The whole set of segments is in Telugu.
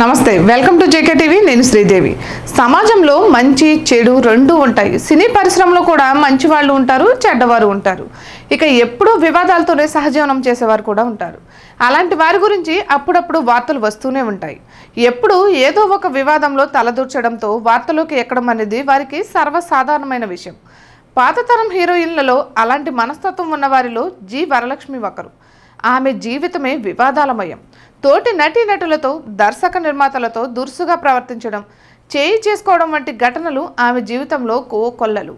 నమస్తే, వెల్కమ్ టు జేకే టీవీ. నేను శ్రీదేవి. సమాజంలో మంచి చెడు రెండు ఉంటాయి. సినీ పరిశ్రమలో కూడా మంచి వాళ్ళు ఉంటారు, చెడ్డవారు ఉంటారు. ఇక ఎప్పుడూ వివాదాలతోనే సహజీవనం చేసేవారు కూడా ఉంటారు. అలాంటి వారి గురించి అప్పుడప్పుడు వార్తలు వస్తూనే ఉంటాయి. ఎప్పుడు ఏదో ఒక వివాదంలో తలదూర్చడంతో వార్తలోకి ఎక్కడం అనేది వారికి సర్వసాధారణమైన విషయం. పాతతరం హీరోయిన్లలో అలాంటి మనస్తత్వం ఉన్న వారిలో జి వరలక్ష్మి ఒకరు. ఆమె జీవితమే వివాదాలమయం. తోటి నటీనటులతో, దర్శక నిర్మాతలతో దురుసుగా ప్రవర్తించడం, చేయి చేసుకోవడం వంటి ఘటనలు ఆమె జీవితంలో కోకొల్లలు.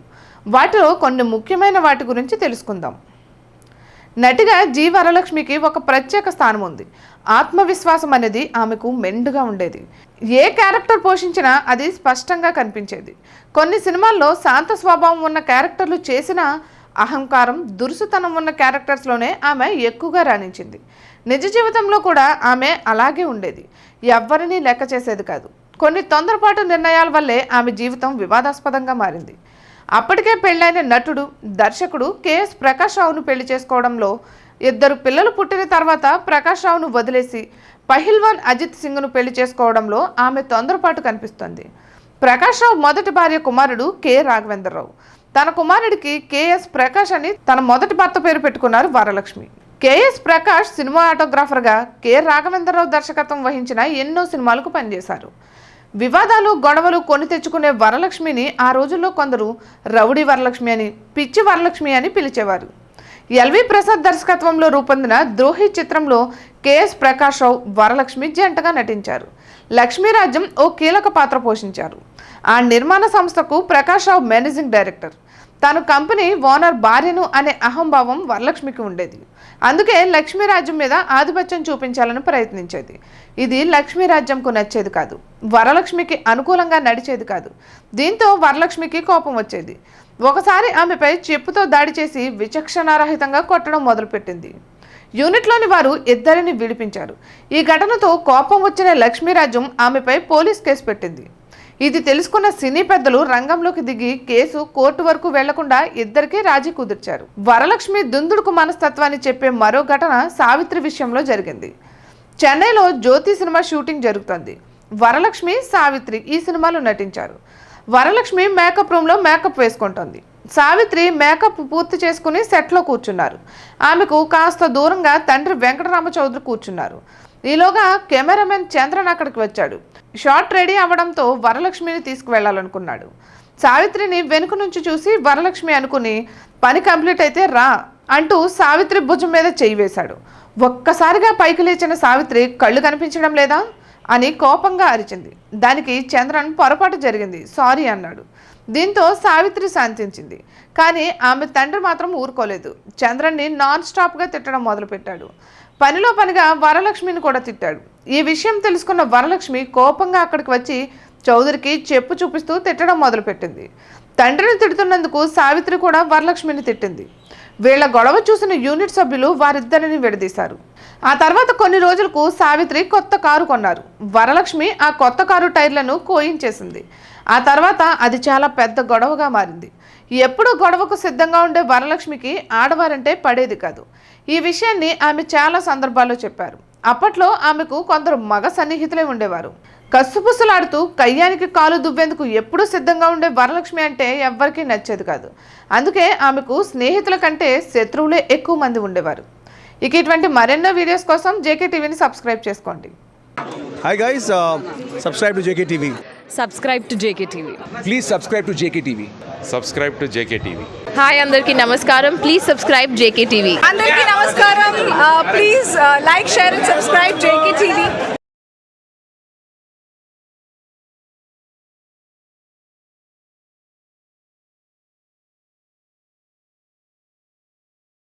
వాటిలో కొన్ని ముఖ్యమైన వాటి గురించి తెలుసుకుందాం. నటిగా జి వరలక్ష్మికి ఒక ప్రత్యేక స్థానం ఉంది. ఆత్మవిశ్వాసం అనేది ఆమెకు మెండుగా ఉండేది. ఏ క్యారెక్టర్ పోషించినా అది స్పష్టంగా కనిపించేది. కొన్ని సినిమాల్లో శాంత స్వభావం ఉన్న క్యారెక్టర్లు చేసినా అహంకారం, దురుసుతనం ఉన్న క్యారెక్టర్స్లోనే ఆమె ఎక్కువగా రాణించింది. నిజ జీవితంలో కూడా ఆమె అలాగే ఉండేది. ఎవ్వరినీ లెక్క చేసేది కాదు. కొన్ని తొందరపాటు నిర్ణయాల వల్లే ఆమె జీవితం వివాదాస్పదంగా మారింది. అప్పటికే పెళ్ళైన నటుడు, దర్శకుడు కెఎస్ ప్రకాష్ రావును పెళ్లి చేసుకోవడంలో, 2 పిల్లలు పుట్టిన తర్వాత ప్రకాష్ రావును వదిలేసి పహిల్వాన్ అజిత్ సింగ్ను పెళ్లి చేసుకోవడంలో ఆమె తొందరపాటు కనిపిస్తుంది. ప్రకాష్ రావు మొదటి భార్య కుమారుడు కె రాఘవేంద్రరావు. తన కుమారుడికి కెఎస్ ప్రకాష్ అని తన మొదటి భర్త పేరు పెట్టుకున్నారు వరలక్ష్మి. కెఎస్ ప్రకాష్ సినిమాటోగ్రాఫర్గా, కె రాఘవేంద్రరావు దర్శకత్వం వహించిన ఎన్నో సినిమాలకు పనిచేశారు. వివాదాలు, గొడవలు కొని తెచ్చుకునే వరలక్ష్మిని ఆ రోజుల్లో కొందరు రౌడీ వరలక్ష్మి అని, పిచ్చి వరలక్ష్మి అని పిలిచేవారు. ఎల్వి ప్రసాద్ దర్శకత్వంలో రూపొందిన ద్రోహి చిత్రంలో కెఎస్ ప్రకాష్ రావు, వరలక్ష్మి జంటగా నటించారు. లక్ష్మీరాజ్యం ఓ కీలక పాత్ర పోషించారు. ఆ నిర్మాణ సంస్థకు ప్రకాష్ రావు మేనేజింగ్ డైరెక్టర్. తాను కంపెనీ ఓనర్ భార్యను అనే అహంభావం వరలక్ష్మికి ఉండేది. అందుకే లక్ష్మీరాజ్యం మీద ఆధిపత్యం చూపించాలని ప్రయత్నించేది. ఇది లక్ష్మీరాజ్యంకు నచ్చేది కాదు. వరలక్ష్మికి అనుకూలంగా నడిచేది కాదు. దీంతో వరలక్ష్మికి కోపం వచ్చేది. ఒకసారి ఆమెపై చెప్పుతో దాడి చేసి విచక్షణారహితంగా కొట్టడం మొదలుపెట్టింది. యూనిట్లోని వారు 2 విడిపించారు. ఈ ఘటనతో కోపం వచ్చిన లక్ష్మీరాజ్యం ఆమెపై పోలీస్ కేసు పెట్టింది. ఇది తెలుసుకున్న సినీ పెద్దలు రంగంలోకి దిగి కేసు కోర్టు వరకు వెళ్లకుండా ఇద్దరికీ రాజీ కుదిర్చారు. వరలక్ష్మి దుందుడుకు మనస్తత్వాన్ని చెప్పే మరో ఘటన సావిత్రి విషయంలో జరిగింది. చెన్నైలో జ్యోతి సినిమా షూటింగ్ జరుగుతోంది. వరలక్ష్మి, సావిత్రి ఈ సినిమాలో నటించారు. వరలక్ష్మి మేకప్ రూమ్లో మేకప్ వేసుకుంటోంది. సావిత్రి మేకప్ పూర్తి చేసుకుని సెట్లో కూర్చున్నారు. ఆమెకు కాస్త దూరంగా తండ్రి వెంకటరామ చౌదరి కూర్చున్నారు. ఈలోగా కెమెరామెన్ చంద్రన్ అక్కడికి వచ్చాడు. షాట్ రెడీ అవ్వడంతో వరలక్ష్మిని తీసుకువెళ్లాలనుకున్నాడు. సావిత్రిని వెనుక నుంచి చూసి వరలక్ష్మి అనుకుని, పని కంప్లీట్ అయితే రా అంటూ సావిత్రి భుజం మీద చెయ్యి వేశాడు. ఒక్కసారిగా పైకి లేచిన సావిత్రి కళ్ళు కనిపించడం లేదా అని కోపంగా అరిచింది. దానికి చంద్రన్ పొరపాటు జరిగింది, సారీ అన్నాడు. దీంతో సావిత్రి శాంతించింది. కానీ ఆమె తండ్రి మాత్రం ఊరుకోలేదు. చంద్రన్ని నాన్ స్టాప్గా తిట్టడం మొదలుపెట్టాడు. పనిలో పనిగా వరలక్ష్మిని కూడా తిట్టాడు. ఈ విషయం తెలుసుకున్న వరలక్ష్మి కోపంగా అక్కడికి వచ్చి చౌదరికి చెప్పు చూపిస్తూ తిట్టడం మొదలుపెట్టింది. తండ్రిని తిడుతున్నందుకు సావిత్రి కూడా వరలక్ష్మిని తిట్టింది. వీళ్ల గొడవ చూసిన యూనిట్ సభ్యులు వారిద్దరిని విడదీశారు. ఆ తర్వాత కొన్ని రోజులకు సావిత్రి కొత్త కారు కొన్నారు. వరలక్ష్మి ఆ కొత్త కారు టైర్లను కోయించేసింది. ఆ తర్వాత అది చాలా పెద్ద గొడవగా మారింది. ఎప్పుడూ గొడవకు సిద్ధంగా ఉండే వరలక్ష్మికి ఆడవారంటే పడేది కాదు. ఈ విషయాన్ని ఆమె చాలా సందర్భాల్లో చెప్పారు. అప్పట్లో ఆమెకు కొందరు మగ సన్నిహితులే ఉండేవారు. కస్సుపుస్సులాడుతూ కయ్యానికి కాలు దువ్వేందుకు ఎప్పుడూ సిద్ధంగా ఉండే వరలక్ష్మి అంటే ఎవ్వరికీ నచ్చేది కాదు. అందుకే ఆమెకు స్నేహితుల కంటే శత్రువులే ఎక్కువ మంది ఉండేవారు. ఇక ఇటువంటి మరెన్నో వీడియోస్ కోసం జేకే టీవీని సబ్స్క్రైబ్ చేసుకోండి. Hi guys, subscribe to JKTV. Subscribe to JKTV. Please subscribe to JKTV. Subscribe to JKTV. Hi అందరికీ నమస్కారం. Please subscribe JKTV. అందరికీ నమస్కారం. Please like, share and subscribe JKTV.